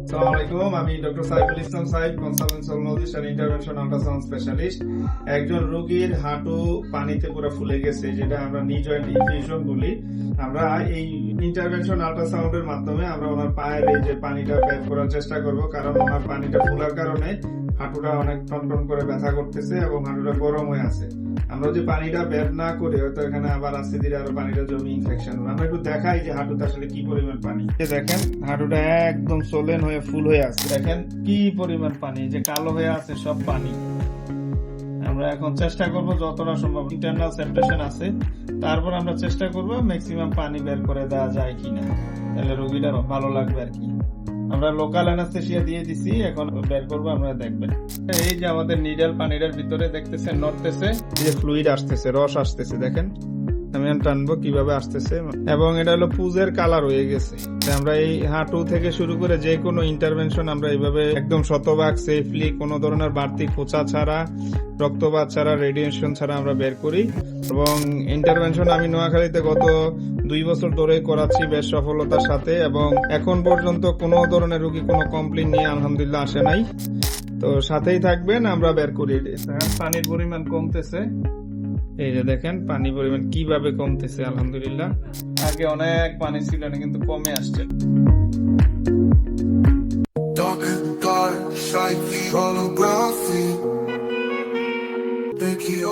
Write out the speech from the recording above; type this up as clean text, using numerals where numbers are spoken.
আসসালামু আলাইকুম, আমি doctor Saiful Islam Saif, consultant psychologist and intervention ultrasound specialist. একজন রোগীর হাঁটু পানিতে পুরো ফুলে গেছে, যেটা আমরা নি জয়েন্ট ইনফিউশন বলি। আমরা এই ইন্টারভেনশন আল্ট্রাসাউন্ডের মাধ্যমে আমরা ওনার পায়ের এই যে পানিটা বের করার চেষ্টা করব, কারণ ওনার পানিটা ফুলার কারণে হাঁটুটা অনেক টনটন করে ব্যথা করতেছে এবং হাঁটুটা গরম হয়ে আছে। আমরা যে পানিটা বের না করে হয়তো এখানে আবার আস্তে ধীরে আরো পানিটা জমি ইনফেকশন হবে। আমরা একটু দেখাই যে হাঁটুতে আসলে কি পরিমাণ পানি। দেখেন হাঁটুটা একদম সোলেন হয়ে ফুল হয়ে আছে, দেখেন কি পরিমাণ পানি, যে কালো হয়ে আছে সব পানি। আমরা এখন চেষ্টা করব যতটা সম্ভব, ইন্টারনাল সেপারেশন আছে, তারপর আমরা চেষ্টা করব ম্যাক্সিমাম পানি বের করে দেওয়া যায় কিনা, তাহলে রোগীটা ভালো লাগবে আর কি। আমরা লোকাল অ্যানাস্থেসিয়া দিয়ে দিছি, এখন বের করবো, আমরা দেখবেন। এই যে আমাদের নিডল পানিটার ভিতরে দেখতেছেন নড়তেছে, এই যে ফ্লুইড আসতেছে, রস আসতেছে, দেখেন আমি টানবো কিভাবে আসতেছে, এবং এটা হলো পুজের কালার হয়ে গেছে। আমরা এই হাঁটু থেকে শুরু করে যে কোনো ইন্টারভেনশন আমরা এইভাবে একদম শতভাগ সেফলি, কোনো ধরনের বাড়তি খোঁচা ছাড়া, রক্তপাত ছাড়া, রেডিয়েশন ছাড়া আমরা বের করি। এবং ইন্টারভেনশন আমি নোয়াখালীতে গত 2 বছর ধরে করাচ্ছি বেশ সফলতার সাথে, এবং এখন পর্যন্ত কোনো ধরনের রোগী কোনো কমপ্লেইন নিয়ে আলহামদুলিল্লাহ আসে নাই। তো সাথেই থাকবেন, আমরা বের করি। পানির পরিমাণ কমতেছে, এই যে দেখেন পানি পরিমাণ কিভাবে কমতেছে আলহামদুলিল্লাহ। আগে অনেক পানি ছিল না, কিন্তু কমে আসছে। Dark, slightly holographic. Thank you,